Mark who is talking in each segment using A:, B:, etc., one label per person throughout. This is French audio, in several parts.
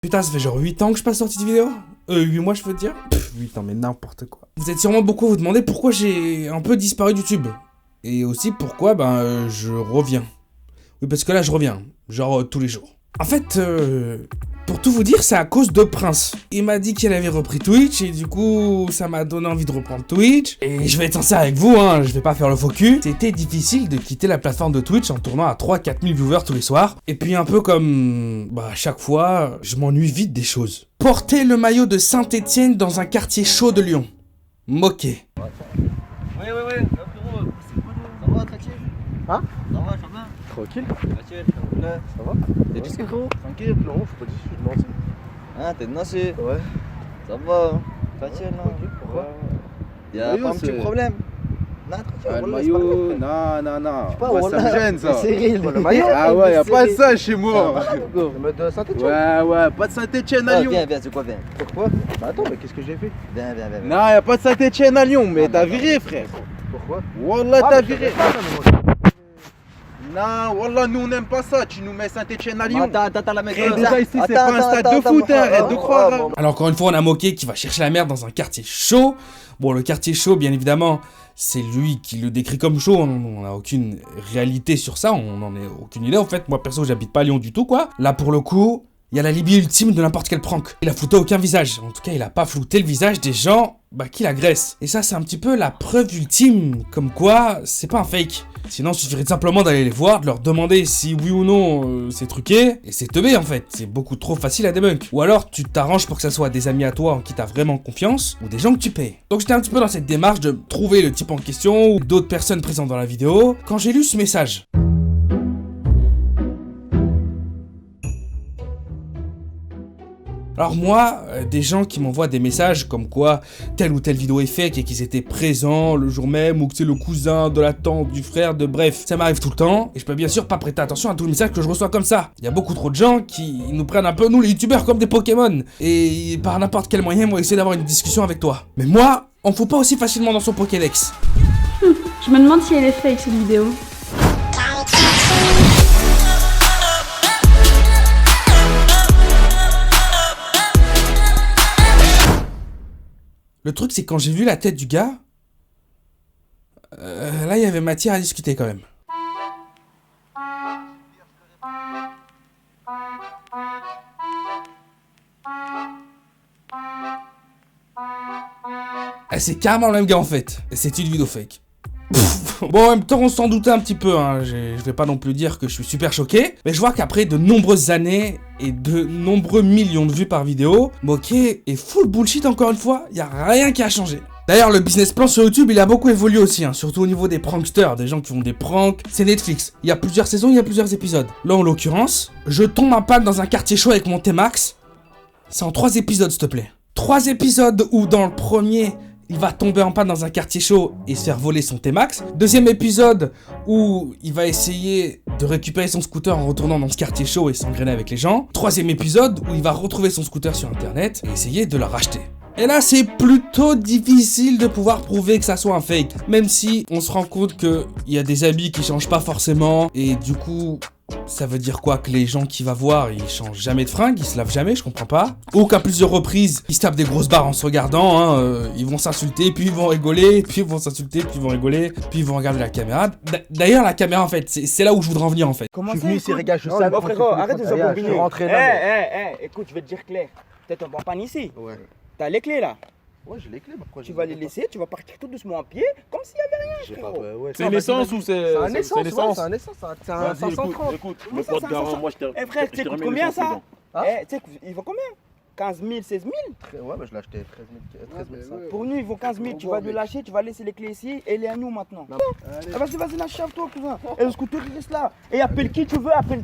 A: Putain, ça fait genre 8 ans que je passe sortie de vidéo 8 mois, je peux te dire. 8 ans, mais n'importe quoi. Vous êtes sûrement beaucoup à vous demander pourquoi j'ai un peu disparu de YouTube. Et aussi pourquoi, je reviens. Oui, parce que là, je reviens. Genre, tous les jours. En fait, pour tout vous dire, c'est à cause de Prince. Il m'a dit qu'il avait repris Twitch, et du coup, ça m'a donné envie de reprendre Twitch. Et je vais être sincère avec vous, hein, je vais pas faire le faux cul. C'était difficile de quitter la plateforme de Twitch en tournant à 3-4 000 viewers tous les soirs. Et puis un peu comme, à chaque fois, je m'ennuie vite des choses. Porter le maillot de Saint-Etienne dans un quartier chaud de Lyon. Moqué.
B: Oui, ça va, tranquille?
C: Hein?
B: Ça va, ça va?
C: Tranquille?
B: Tranquille,
C: Ça va?
B: et tu sais, gros?
C: Tranquille, non, faut pas dire, je suis de Nancy.
B: Ah, t'es de Nancy?
C: Ouais.
B: Ça va, tranquille, non?
C: Tranquille, pourquoi?
B: Y'a pas un petit problème? Non, tranquille,
D: Ah, le
B: on
D: maillot, non, moi ça me gêne ça.
B: Cyril,
C: Le maillot?
D: Ah ouais, y'a pas de ça chez moi.
C: Le maillot de Saint-Etienne?
D: Ouais, pas de Saint-Etienne à Lyon.
B: Viens, c'est quoi, viens?
C: Pourquoi? Bah attends, mais qu'est-ce que j'ai fait?
B: Viens.
D: Non, y'a pas de Saint-Etienne à Lyon, mais t'as viré frère.
C: Pourquoi?
D: Wallah,
C: Ah,
D: t'as
C: mais je
D: viré.
C: savais pas, mais moi,
D: Non, Wallah, nous on n'aime pas ça. Tu nous mets Saint-Etienne à Lyon.
B: Attends, la mec.
D: Frère, déjà ici, c'est pas un stade de foot, arrête de croire. hein.
A: Alors encore une fois, on a moqué qui va chercher la merde dans un quartier chaud. Bon, le quartier chaud, bien évidemment, c'est lui qui le décrit comme chaud. On n'a aucune réalité sur ça, on n'en a aucune idée. En fait, moi perso, j'habite pas à Lyon du tout, quoi. Là, pour le coup, il y a la Libye ultime de n'importe quel prank. Il a flouté aucun visage. En tout cas, il a pas flouté le visage des gens qui l'agressent. Et ça, c'est un petit peu la preuve ultime, comme quoi, c'est pas un fake. Sinon, il suffirait simplement d'aller les voir, de leur demander si oui ou non c'est truqué, et c'est teubé en fait. C'est beaucoup trop facile à débunk. Ou alors, tu t'arranges pour que ça soit des amis à toi en qui t'as vraiment confiance, ou des gens que tu payes. Donc j'étais un petit peu dans cette démarche de trouver le type en question, ou d'autres personnes présentes dans la vidéo, quand j'ai lu ce message. Alors moi, des gens qui m'envoient des messages comme quoi telle ou telle vidéo est fake et qu'ils étaient présents le jour même ou que c'est le cousin de la tante, du frère, bref, ça m'arrive tout le temps et je peux bien sûr pas prêter attention à tous les messages que je reçois comme ça. Il y a beaucoup trop de gens qui nous prennent un peu, nous les youtubeurs, comme des Pokémon et par n'importe quel moyen vont essayer d'avoir une discussion avec toi. Mais moi, on fout pas aussi facilement dans son Pokédex.
E: Je me demande si elle est fake cette vidéo.
A: Le truc, c'est que quand j'ai vu la tête du gars, là, il y avait matière à discuter quand même. C'est carrément le même gars en fait. C'est une vidéo fake. Bon, en même temps, on s'en doutait un petit peu, hein. Je vais pas non plus dire que je suis super choqué, mais je vois qu'après de nombreuses années et de nombreux millions de vues par vidéo, moqué et full bullshit encore une fois, y a rien qui a changé. D'ailleurs, le business plan sur YouTube, il a beaucoup évolué aussi, hein, surtout au niveau des pranksters, des gens qui font des pranks. C'est Netflix. Il y a plusieurs saisons, il y a plusieurs épisodes. Là, en l'occurrence, je tombe en panne dans un quartier chaud avec mon T-Max. C'est en 3 épisodes, s'il te plaît. 3 épisodes où dans le premier, il va tomber en panne dans un quartier chaud et se faire voler son T-Max. Deuxième épisode où il va essayer de récupérer son scooter en retournant dans ce quartier chaud et s'engrainer avec les gens. Troisième épisode où il va retrouver son scooter sur internet et essayer de le racheter. Et là, c'est plutôt difficile de pouvoir prouver que ça soit un fake. Même si on se rend compte qu'il y a des habits qui changent pas forcément. Et du coup, ça veut dire quoi? Que les gens qui va voir, ils changent jamais de fringues, ils se lavent jamais, je comprends pas. Ou qu'à plusieurs reprises, ils se tapent des grosses barres en se regardant, hein, ils vont s'insulter, puis ils vont rigoler, puis ils vont s'insulter, puis ils vont rigoler, puis ils vont regarder la caméra. D'ailleurs, la caméra, en fait, c'est là où je voudrais en venir, en fait.
C: Je suis venu ici, les gars, je
B: Non,
C: sais.
B: mais frérot, arrête de
C: s'embrouiller. Je suis rentré là.
B: Écoute, je vais te dire clair. Peut-être on va pas ici.
C: Ouais.
B: T'as les clés là.
C: Ouais, j'ai les clés, mais pourquoi
B: Tu vas les laisser, tu vas partir tout doucement à pied, comme s'il y avait rien,
C: J'ai
B: frérot.
C: pas. Ouais,
D: C'est l'essence ou c'est
C: un essence, ouais,
D: l'essence?
C: c'est un essence, c'est un 530.
D: Écoute,
B: Comment
D: le
B: ça,
D: porte
B: ça,
D: garant,
B: ça
D: moi je te
B: Eh frère, tu sais, coûte combien ça?
C: Hein?
B: Tu sais, ils vont combien? 15 000, 16 000?
C: Ouais, mais je l'ai acheté 13 000.
B: Pour nous, ils vont 15 000, tu vas le lâcher, tu vas laisser les clés ici, et elle est à nous maintenant. Vas-y, lâche-toi, cousin. Et le scooter, il reste là. Et appelle qui tu veux, appelle.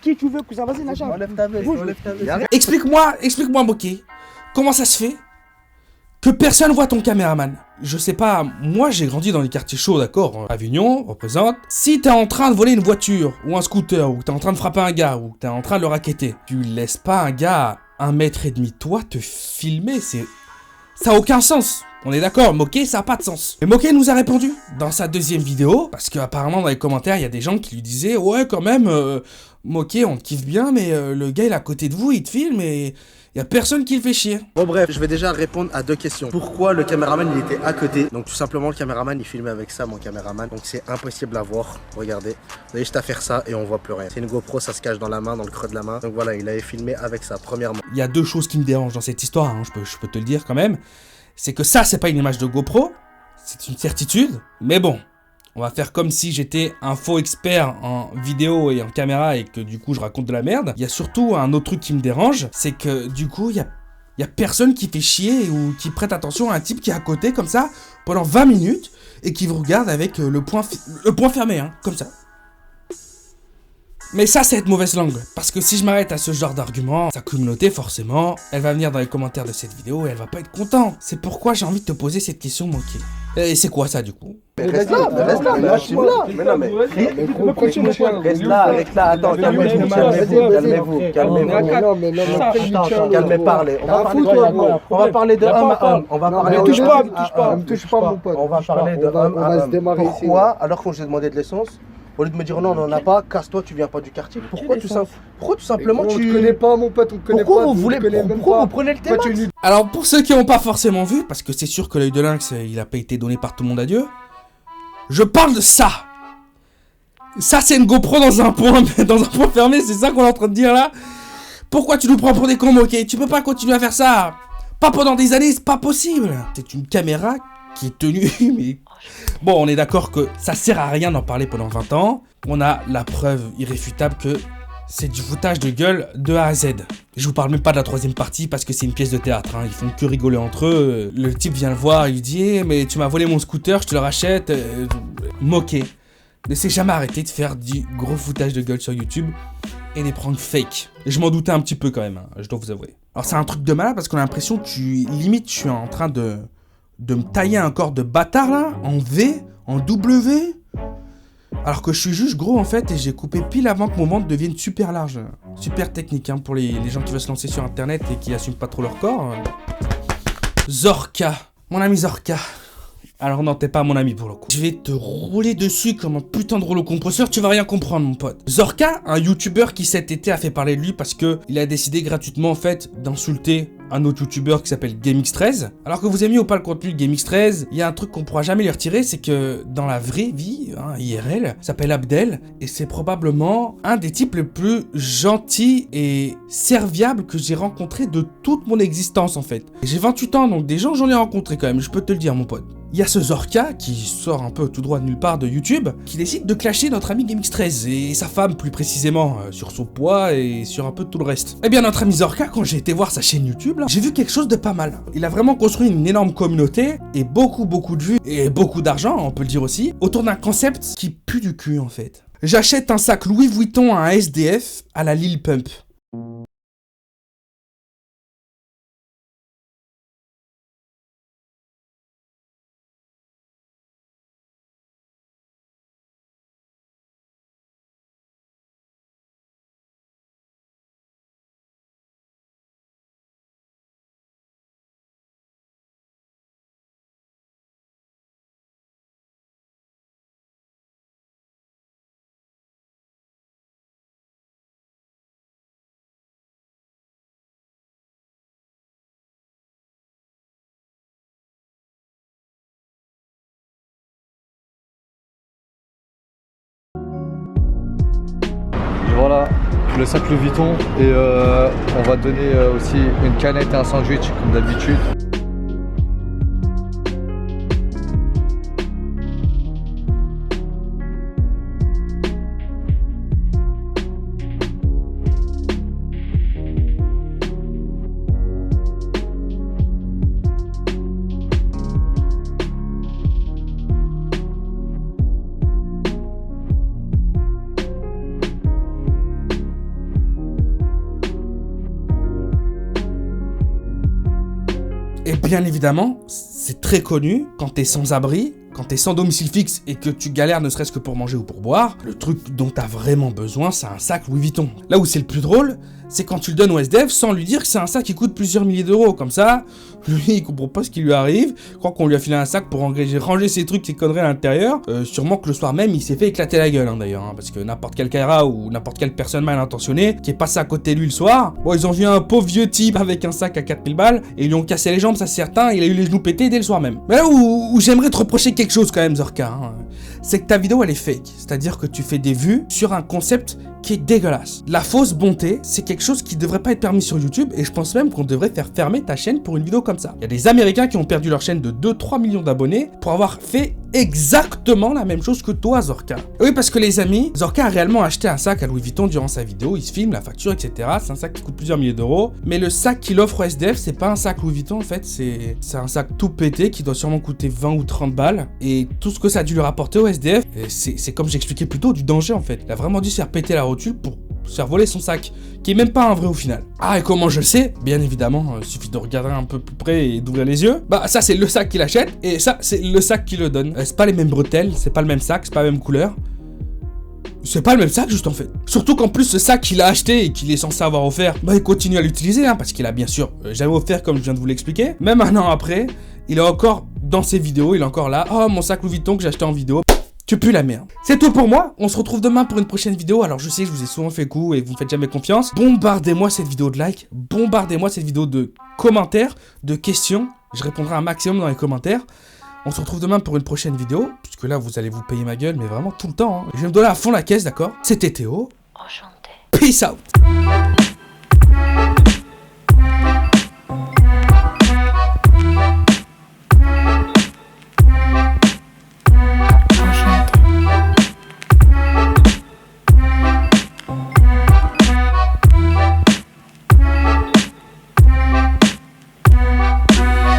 B: Qui tu veux, cousin, vas-y, lâche.
C: Enlève ta veste, enlève ta veste.
A: Explique-moi, Moqué, comment ça se fait que personne voit ton caméraman? Je sais pas, moi j'ai grandi dans les quartiers chauds, d'accord? Avignon représente. Si t'es en train de voler une voiture, ou un scooter, ou que t'es en train de frapper un gars, ou que t'es en train de le racketter, tu laisses pas un gars à 1,5 m de toi te filmer, ça a aucun sens. On est d'accord, moquer, ça a pas de sens. Et Moquet nous a répondu dans sa deuxième vidéo, parce qu'apparemment dans les commentaires, il y a des gens qui lui disaient « Ouais, quand même, Moquet, on te kiffe bien, mais le gars, il est à côté de vous, il te filme et... y a personne qui le fait chier. »
C: Bon bref, je vais déjà répondre à 2 questions. Pourquoi le caméraman il était à côté? Donc tout simplement le caméraman il filmait avec ça, mon caméraman. Donc c'est impossible à voir. Regardez, vous avez juste à faire ça et on voit plus rien. C'est une GoPro, ça se cache dans la main, dans le creux de la main. Donc voilà, il avait filmé avec ça premièrement.
A: Il y a 2 choses qui me dérangent dans cette histoire, hein, je peux te le dire quand même. C'est que ça, c'est pas une image de GoPro, c'est une certitude. Mais bon, on va faire comme si j'étais un faux expert en vidéo et en caméra et que du coup je raconte de la merde. Il y a surtout un autre truc qui me dérange, c'est que du coup il y a personne qui fait chier ou qui prête attention à un type qui est à côté comme ça pendant 20 minutes et qui vous regarde avec le poing fermé, hein, comme ça. Mais ça, c'est être mauvaise langue, parce que si je m'arrête à ce genre d'argument, sa communauté, forcément, elle va venir dans les commentaires de cette vidéo et elle va pas être contente. C'est pourquoi j'ai envie de te poser cette question, Moquet. Et c'est quoi ça, du coup?
C: Reste là, lâche-moi. Mais non, mais reste là, attends, calmez-vous. Calmez, parlez. On va parler de homme à homme. On va parler de homme à homme.
B: touche pas, mon pote.
C: On va parler de homme à homme. Pourquoi, alors qu'on j'ai demandé de l'essence, au lieu de me dire non, on n'en a pas, casse-toi, tu viens pas du quartier. Pourquoi tout simplement tu...
B: On te connaît pas, mon pote, on te connaît pas.
C: Pourquoi vous prenez le thème?
A: Alors, pour ceux qui n'ont pas forcément vu, parce que c'est sûr que l'œil de lynx, il a pas été donné par tout le monde à Dieu, je parle de ça. Ça, c'est une GoPro dans un point fermé, c'est ça qu'on est en train de dire là. Pourquoi tu nous prends pour des cons, Moquet? Tu peux pas continuer à faire ça. Pas pendant des années, c'est pas possible. C'est une caméra qui est tenue, mais... Bon, on est d'accord que ça sert à rien d'en parler pendant 20 ans. On a la preuve irréfutable que c'est du foutage de gueule de A à Z. Je vous parle même pas de la 3e partie parce que c'est une pièce de théâtre, hein. Ils font que rigoler entre eux. Le type vient le voir, il lui dit hey, mais tu m'as volé mon scooter, je te le rachète. Moquet ne s'est jamais arrêté de faire du gros foutage de gueule sur YouTube et des pranks fake. Et je m'en doutais un petit peu quand même, hein, je dois vous avouer. Alors c'est un truc de malade parce qu'on a l'impression que limite je suis en train de me tailler un corps de bâtard là, en V, en W, alors que je suis juste gros en fait et j'ai coupé pile avant que mon ventre devienne super large. Super technique hein, pour les gens qui veulent se lancer sur internet et qui assument pas trop leur corps. Zorka, mon ami Zorka. Alors non, t'es pas mon ami pour le coup. Je vais te rouler dessus comme un putain de rouleau compresseur, tu vas rien comprendre mon pote. Zorka, un youtubeur qui cet été a fait parler de lui parce que il a décidé gratuitement en fait d'insulter un autre youtubeur qui s'appelle GameX13. Alors que vous aimez ou pas le contenu de GameX13, il y a un truc qu'on pourra jamais lui retirer, c'est que dans la vraie vie, hein, IRL, s'appelle Abdel, et c'est probablement un des types les plus gentils et serviables que j'ai rencontré de toute mon existence en fait. J'ai 28 ans, donc des gens j'en ai rencontré quand même, je peux te le dire mon pote. Il y a ce Zorka qui sort un peu tout droit de nulle part de YouTube, qui décide de clasher notre ami GameX13 et sa femme plus précisément sur son poids et sur un peu tout le reste. Eh bien notre ami Zorka, quand j'ai été voir sa chaîne YouTube, j'ai vu quelque chose de pas mal. Il a vraiment construit une énorme communauté et beaucoup de vues et beaucoup d'argent, on peut le dire aussi, autour d'un concept qui pue du cul en fait. J'achète un sac Louis Vuitton à un SDF à la Lil Pump.
F: Voilà, le sac Louis Vuitton et on va donner aussi une canette et un sandwich comme d'habitude. Et bien évidemment, c'est très connu, quand t'es sans abri,
A: quand t'es sans domicile fixe et que tu galères ne serait-ce que pour manger ou pour boire, le truc dont t'as vraiment besoin, c'est un sac Louis Vuitton. Là où c'est le plus drôle, c'est quand tu le donnes au SDF sans lui dire que c'est un sac qui coûte plusieurs milliers d'euros. Comme ça, lui, il comprend pas ce qui lui arrive. Je crois qu'on lui a filé un sac pour ranger ses trucs, ses conneries à l'intérieur. Sûrement que le soir même, il s'est fait éclater la gueule, d'ailleurs. Parce que n'importe quel Kaira ou n'importe quelle personne mal intentionnée qui est passée à côté de lui le soir, bon, ils ont vu un pauvre vieux type avec un sac à 4000 balles et ils lui ont cassé les jambes, ça c'est certain. Il a eu les genoux pétés dès le soir même. Mais là où j'aimerais te reprocher quelque chose quand même, Zorka, c'est que ta vidéo elle est fake. C'est-à-dire que tu fais des vues sur un concept qui est dégueulasse. La fausse bonté, c'est quelque chose qui devrait pas être permis sur YouTube et je pense même qu'on devrait faire fermer ta chaîne pour une vidéo comme ça. Il y a des Américains qui ont perdu leur chaîne de 2-3 millions d'abonnés pour avoir fait exactement la même chose que toi, Zorka. Oui, parce que les amis, Zorka a réellement acheté un sac à Louis Vuitton durant sa vidéo, il se filme, la facture, etc. C'est un sac qui coûte plusieurs milliers d'euros, mais le sac qu'il offre au SDF, c'est pas un sac Louis Vuitton en fait, c'est un sac tout pété qui doit sûrement coûter 20 ou 30 balles et tout ce que ça a dû lui rapporter au SDF, c'est comme j'expliquais plus tôt, du danger en fait. Il a vraiment dû se faire péter la rotule pour se faire voler son sac, qui est même pas un vrai au final. Ah, et comment je le sais? Bien évidemment, il suffit de regarder un peu plus près et d'ouvrir les yeux. Bah ça c'est le sac qu'il achète, et ça c'est le sac qu'il le donne. C'est pas les mêmes bretelles, c'est pas le même sac, c'est pas la même couleur. C'est pas le même sac juste en fait. Surtout qu'en plus ce sac qu'il a acheté et qu'il est censé avoir offert, bah il continue à l'utiliser, parce qu'il a bien sûr jamais offert comme je viens de vous l'expliquer. Même un an après, il est encore dans ses vidéos, il est encore là. Oh mon sac Louis Vuitton que j'ai acheté en vidéo. Tu pues la merde. C'est tout pour moi, on se retrouve demain pour une prochaine vidéo. Alors je sais que je vous ai souvent fait coup et vous me faites jamais confiance. Bombardez-moi cette vidéo de likes, bombardez-moi cette vidéo de commentaires, de questions. Je répondrai un maximum dans les commentaires. On se retrouve demain pour une prochaine vidéo, puisque là vous allez vous payer ma gueule, mais vraiment tout le temps. Je vais me donner à fond la caisse, d'accord? C'était Théo.
G: Enchanté.
A: Peace out.